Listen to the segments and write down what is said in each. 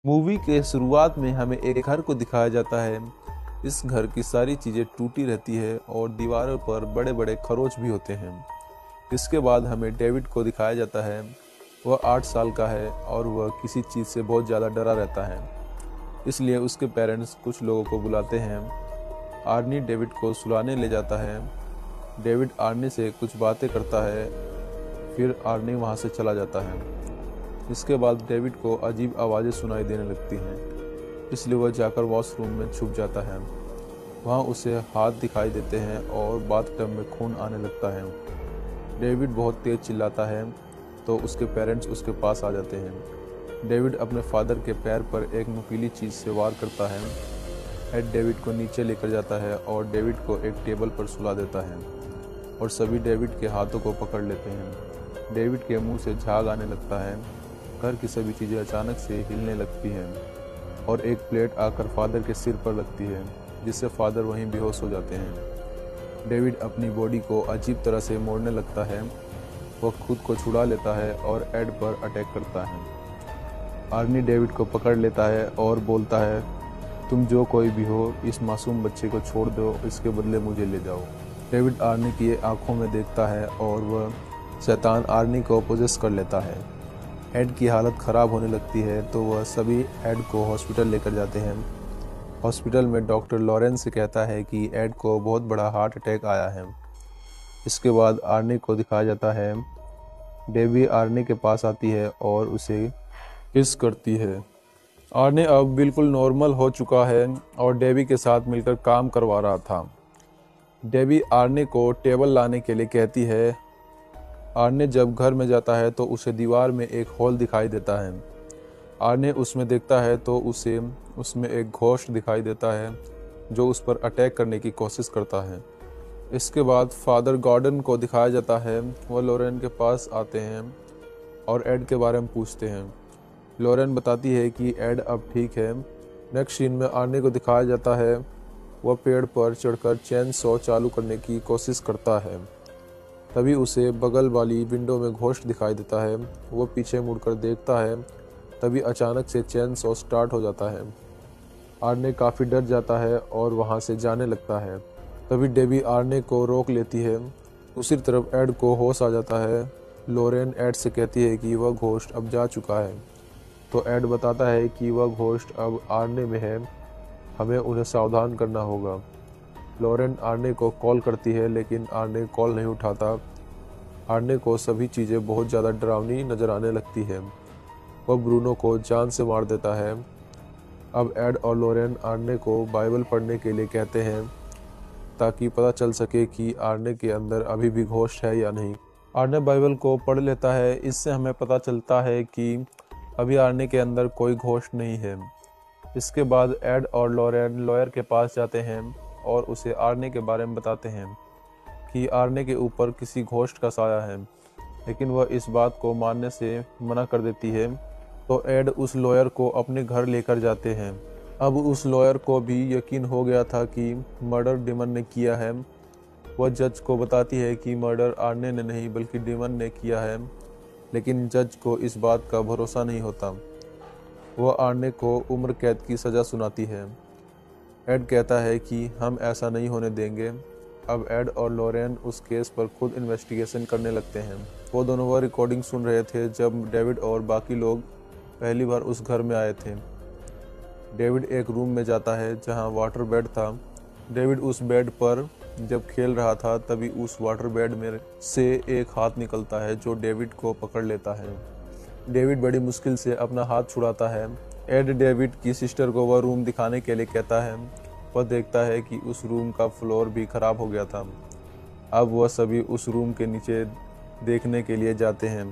Movie के शुरुआत में हमें एक घर को दिखाया जाता है। इस घर की सारी चीज़ें टूटी रहती है और दीवारों पर बड़े बड़े खरोच भी होते हैं। इसके बाद हमें डेविड को दिखाया जाता है। वह 8 साल का है और वह किसी चीज़ से बहुत ज़्यादा डरा रहता है। इसलिए उसके पेरेंट्स कुछ लोगों को बुलाते हैं। आर्नी डेविड को सुलाने ले जाता है। डेविड आर्नी से कुछ बातें करता है, फिर आर्नी वहाँ से चला जाता है। इसके बाद डेविड को अजीब आवाज़ें सुनाई देने लगती हैं, इसलिए वह जाकर वॉशरूम में छुप जाता है। वहाँ उसे हाथ दिखाई देते हैं और बाथटब में खून आने लगता है। डेविड बहुत तेज़ चिल्लाता है तो उसके पेरेंट्स उसके पास आ जाते हैं। डेविड अपने फादर के पैर पर एक नुकीली चीज़ से वार करता है। एड डेविड को नीचे लेकर जाता है और डेविड को एक टेबल पर सुला देता है और सभी डेविड के हाथों को पकड़ लेते हैं। डेविड के मुंह से झाग आने लगता है। घर की सभी चीज़ें अचानक से हिलने लगती हैं और एक प्लेट आकर फादर के सिर पर लगती है, जिससे फादर वहीं बेहोश हो जाते हैं। डेविड अपनी बॉडी को अजीब तरह से मोड़ने लगता है। वह खुद को छुड़ा लेता है और एड पर अटैक करता है। आर्नी डेविड को पकड़ लेता है और बोलता है, तुम जो कोई भी हो, इस मासूम बच्चे को छोड़ दो, इसके बदले मुझे ले जाओ। डेविड आर्नी की आंखों में देखता है और वह शैतान आर्नी को पोजेस कर लेता है। एड की हालत ख़राब होने लगती है तो वह सभी एड को हॉस्पिटल लेकर जाते हैं। हॉस्पिटल में डॉक्टर लॉरेंस से कहता है कि एड को बहुत बड़ा हार्ट अटैक आया है। इसके बाद आर्नी को दिखाया जाता है। डेबी आर्नी के पास आती है और उसे किस करती है। आर्नी अब बिल्कुल नॉर्मल हो चुका है और डेबी के साथ मिलकर काम करवा रहा था। डेबी आर्नी को टेबल लाने के लिए कहती है। आर्ने जब घर में जाता है तो उसे दीवार में एक होल दिखाई देता है। आर्ने उसमें देखता है तो उसे उसमें एक घोस्ट दिखाई देता है जो उस पर अटैक करने की कोशिश करता है। इसके बाद फादर गॉर्डन को दिखाया जाता है। वह लॉरेन के पास आते हैं और एड के बारे में पूछते हैं। लॉरेन बताती है कि एड अब ठीक है। नेक्स्ट सीन में आर्ने को दिखाया जाता है। वह पेड़ पर चढ़कर चेन सॉ चालू करने की कोशिश करता है। तभी उसे बगल वाली विंडो में घोस्ट दिखाई देता है। वो पीछे मुड़कर देखता है, तभी अचानक से चेन सॉ स्टार्ट हो जाता है। आर्ने काफ़ी डर जाता है और वहाँ से जाने लगता है। तभी डेबी आर्ने को रोक लेती है। दूसरी तरफ एड को होश आ जाता है। लॉरेन एड से कहती है कि वह घोस्ट अब जा चुका है, तो एड बताता है कि वह घोस्ट अब आर्ने में है, हमें उन्हें सावधान करना होगा। लॉरेन आर्ने को कॉल करती है लेकिन आर्ने कॉल नहीं उठाता। आर्ने को सभी चीज़ें बहुत ज़्यादा डरावनी नज़र आने लगती है। वह ब्रूनो को जान से मार देता है। अब एड और लॉरेन आर्ने को बाइबल पढ़ने के लिए कहते हैं ताकि पता चल सके कि आर्ने के अंदर अभी भी घोस्ट है या नहीं। आर्ने बाइबल को पढ़ लेता है। इससे हमें पता चलता है कि अभी आर्ने के अंदर कोई घोस्ट नहीं है। इसके बाद एड और लॉरेन लॉयर के पास जाते हैं और उसे आर्ने के बारे में बताते हैं कि आर्ने के ऊपर किसी घोस्ट का साया है, लेकिन वह इस बात को मानने से मना कर देती है। तो एड उस लॉयर को अपने घर लेकर जाते हैं। अब उस लॉयर को भी यकीन हो गया था कि मर्डर डिमन ने किया है। वह जज को बताती है कि मर्डर आर्ने ने नहीं बल्कि डिमन ने किया है, लेकिन जज को इस बात का भरोसा नहीं होता। वह आर्ने को उम्र कैद की सज़ा सुनाती है। एड कहता है कि हम ऐसा नहीं होने देंगे। अब एड और लॉरेन उस केस पर खुद इन्वेस्टिगेशन करने लगते हैं। वो दोनों वह रिकॉर्डिंग सुन रहे थे जब डेविड और बाकी लोग पहली बार उस घर में आए थे। डेविड एक रूम में जाता है जहां वाटर बेड था। डेविड उस बेड पर जब खेल रहा था तभी उस वाटर बेड में से एक हाथ निकलता है जो डेविड को पकड़ लेता है। डेविड बड़ी मुश्किल से अपना हाथ छुड़ाता है। एड डेविड की सिस्टर को वह रूम दिखाने के लिए कहता है। वह देखता है कि उस रूम का फ्लोर भी खराब हो गया था। अब वह सभी उस रूम के नीचे देखने के लिए जाते हैं।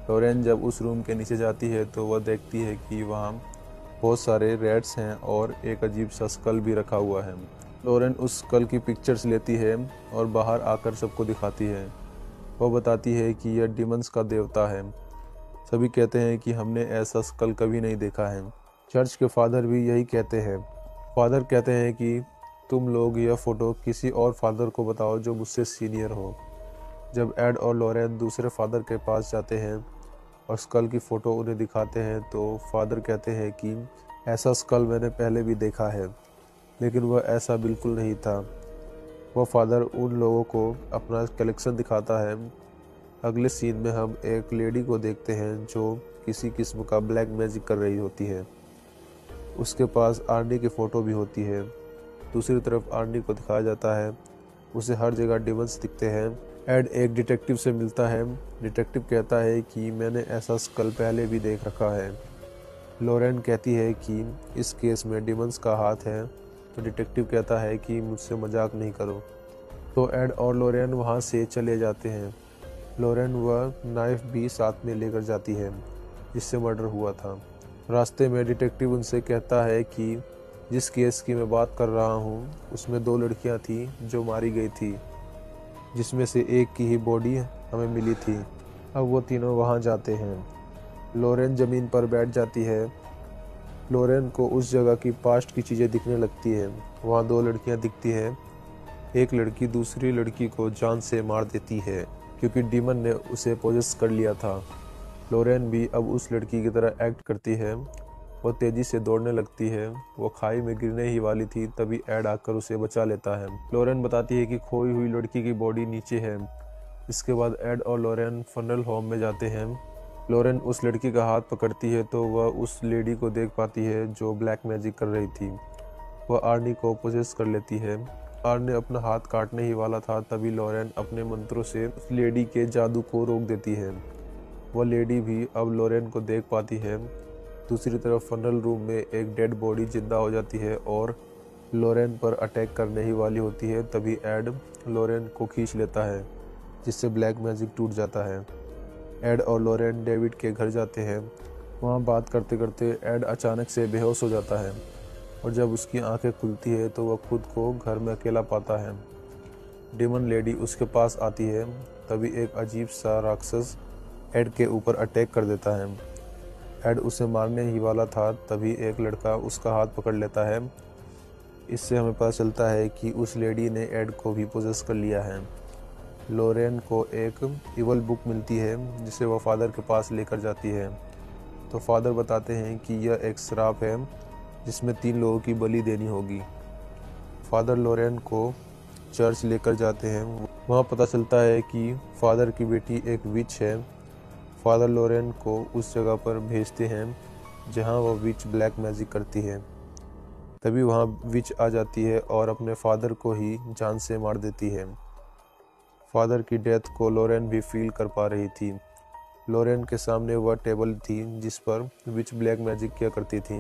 लॉरेन जब उस रूम के नीचे जाती है तो वह देखती है कि वहाँ बहुत सारे रैट्स हैं और एक अजीब सा स्कल भी रखा हुआ है। लॉरेन उस स्कल की पिक्चर्स लेती है और बाहर आकर सबको दिखाती है। वह बताती है कि यह डिमंस का देवता है। सभी कहते हैं कि हमने ऐसा स्कल कभी नहीं देखा है। चर्च के फादर भी यही कहते हैं। फादर कहते हैं कि तुम लोग यह फ़ोटो किसी और फादर को बताओ जो मुझसे सीनियर हो। जब एड और लॉरेन दूसरे फादर के पास जाते हैं और स्कल की फ़ोटो उन्हें दिखाते हैं तो फादर कहते हैं कि ऐसा स्कल मैंने पहले भी देखा है, लेकिन वह ऐसा बिल्कुल नहीं था। वह फादर उन लोगों को अपना कलेक्शन दिखाता है। अगले सीन में हम एक लेडी को देखते हैं जो किसी किस्म का ब्लैक मैजिक कर रही होती है। उसके पास आर्नी की फ़ोटो भी होती है। दूसरी तरफ आर्नी को दिखाया जाता है, उसे हर जगह डिमंस दिखते हैं। एड एक डिटेक्टिव से मिलता है। डिटेक्टिव कहता है कि मैंने ऐसा स्कल पहले भी देख रखा है। लॉरेन कहती है कि इस केस में डिमंस का हाथ है, तो डिटेक्टिव कहता है कि मुझसे मजाक नहीं करो। तो एड और लॉरेन वहाँ से चले जाते हैं। लॉरेन वह नाइफ भी साथ में लेकर जाती है जिससे मर्डर हुआ था। रास्ते में डिटेक्टिव उनसे कहता है कि जिस केस की मैं बात कर रहा हूँ उसमें 2 लड़कियाँ थी जो मारी गई थी, जिसमें से एक की ही बॉडी हमें मिली थी। अब वो तीनों वहाँ जाते हैं। लॉरेन ज़मीन पर बैठ जाती है। लॉरेन को उस जगह की पास्ट की चीज़ें दिखने लगती है। वहाँ 2 लड़कियाँ दिखती हैं। एक लड़की दूसरी लड़की को जान से मार देती है क्योंकि डीमन ने उसे पोजेस कर लिया था। लॉरेन भी अब उस लड़की की तरह एक्ट करती है। वह तेजी से दौड़ने लगती है। वो खाई में गिरने ही वाली थी, तभी एड आकर उसे बचा लेता है। लॉरेन बताती है कि खोई हुई लड़की की बॉडी नीचे है। इसके बाद एड और लॉरेन फनल होम में जाते हैं। लॉरेन उस लड़की का हाथ पकड़ती है तो वह उस लेडी को देख पाती है जो ब्लैक मैजिक कर रही थी। वह आर्नी को पोजेस कर लेती है। आर्नी अपना हाथ काटने ही वाला था, तभी लॉरेन अपने मंत्रों से उस लेडी के जादू को रोक देती है। वह लेडी भी अब लॉरेन को देख पाती है। दूसरी तरफ फनल रूम में एक डेड बॉडी जिंदा हो जाती है और लॉरेन पर अटैक करने ही वाली होती है, तभी एड लॉरेन को खींच लेता है जिससे ब्लैक मैजिक टूट जाता है। एड और लॉरेन डेविड के घर जाते हैं। वहाँ बात करते करते एड अचानक से बेहोश हो जाता है और जब उसकी आंखें खुलती है तो वह खुद को घर में अकेला पाता है। डेमन लेडी उसके पास आती है, तभी एक अजीब सा राक्षस एड के ऊपर अटैक कर देता है। एड उसे मारने ही वाला था, तभी एक लड़का उसका हाथ पकड़ लेता है। इससे हमें पता चलता है कि उस लेडी ने एड को भी पोजेस कर लिया है। लॉरेन को एक इवल बुक मिलती है जिसे वह फादर के पास लेकर जाती है। तो फादर बताते हैं कि यह एक श्राप है जिसमें 3 लोगों की बलि देनी होगी। फादर लॉरेन को चर्च लेकर जाते हैं। वहाँ पता चलता है कि फादर की बेटी एक विच है। फादर लॉरेन को उस जगह पर भेजते हैं जहाँ वह विच ब्लैक मैजिक करती है। तभी वहाँ विच आ जाती है और अपने फादर को ही जान से मार देती है। फादर की डेथ को लॉरेन भी फील कर पा रही थी। लॉरेन के सामने वह टेबल थी जिस पर विच ब्लैक मैजिक किया करती थी।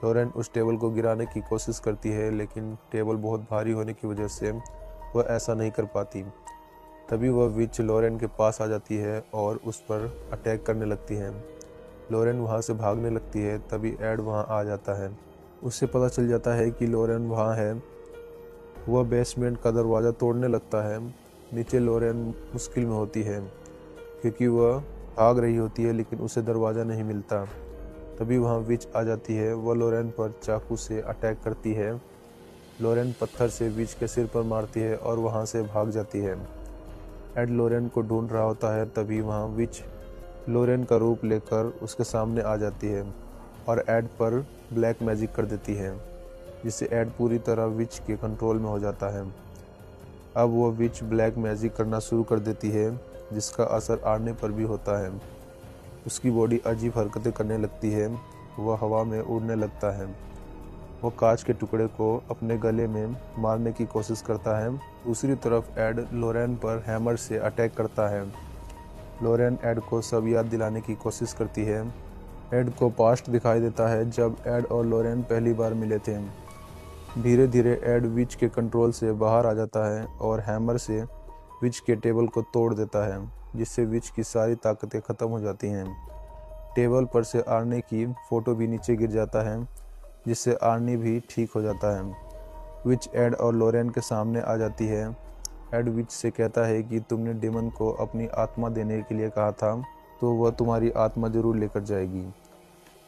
लॉरेन उस टेबल को गिराने की कोशिश करती है, लेकिन टेबल बहुत भारी होने की वजह से वह ऐसा नहीं कर पाती। तभी वह विच लॉरेन के पास आ जाती है और उस पर अटैक करने लगती है। लॉरेन वहाँ से भागने लगती है, तभी एड वहाँ आ जाता है। उससे पता चल जाता है कि लॉरेन वहाँ है। वह बेसमेंट का दरवाज़ा तोड़ने लगता है। नीचे लॉरेन मुश्किल में होती है क्योंकि वह भाग रही होती है, लेकिन उसे दरवाज़ा नहीं मिलता। तभी वहाँ विच आ जाती है। वह लॉरेन पर चाकू से अटैक करती है। लॉरेन पत्थर से विच के सिर पर मारती है और वहाँ से भाग जाती है। एड लॉरेन को ढूंढ रहा होता है, तभी वहाँ विच लॉरेन का रूप लेकर उसके सामने आ जाती है और एड पर ब्लैक मैजिक कर देती है, जिससे एड पूरी तरह विच के कंट्रोल में हो जाता है। अब वो विच ब्लैक मैजिक करना शुरू कर देती है, जिसका असर आर्ने पर भी होता है। उसकी बॉडी अजीब हरकतें करने लगती है। वह हवा में उड़ने लगता है। वो कांच के टुकड़े को अपने गले में मारने की कोशिश करता है। दूसरी तरफ एड लॉरेन पर हैमर से अटैक करता है। लॉरेन एड को सब याद दिलाने की कोशिश करती है। एड को पास्ट दिखाई देता है जब एड और लॉरेन पहली बार मिले थे। धीरे धीरे एड विच के कंट्रोल से बाहर आ जाता है और हैमर से विच के टेबल को तोड़ देता है, जिससे विच की सारी ताकतें ख़त्म हो जाती हैं। टेबल पर से आर्ने की फ़ोटो भी नीचे गिर जाता है, जिससे आर्नी भी ठीक हो जाता है। विच एड और लॉरेन के सामने आ जाती है। एड विच से कहता है कि तुमने डेमन को अपनी आत्मा देने के लिए कहा था, तो वह तुम्हारी आत्मा जरूर लेकर जाएगी।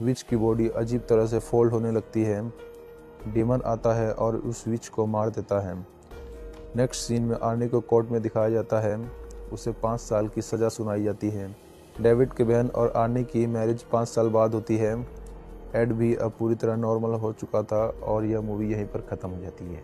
विच की बॉडी अजीब तरह से फोल्ड होने लगती है। डेमन आता है और उस विच को मार देता है। नेक्स्ट सीन में आर्नी को कोर्ट में दिखाया जाता है। उसे 5 साल की सज़ा सुनाई जाती है। डेविड की बहन और आर्नी की मैरिज 5 साल बाद होती है। एड भी अब पूरी तरह नॉर्मल हो चुका था और यह मूवी यहीं पर ख़त्म हो जाती है।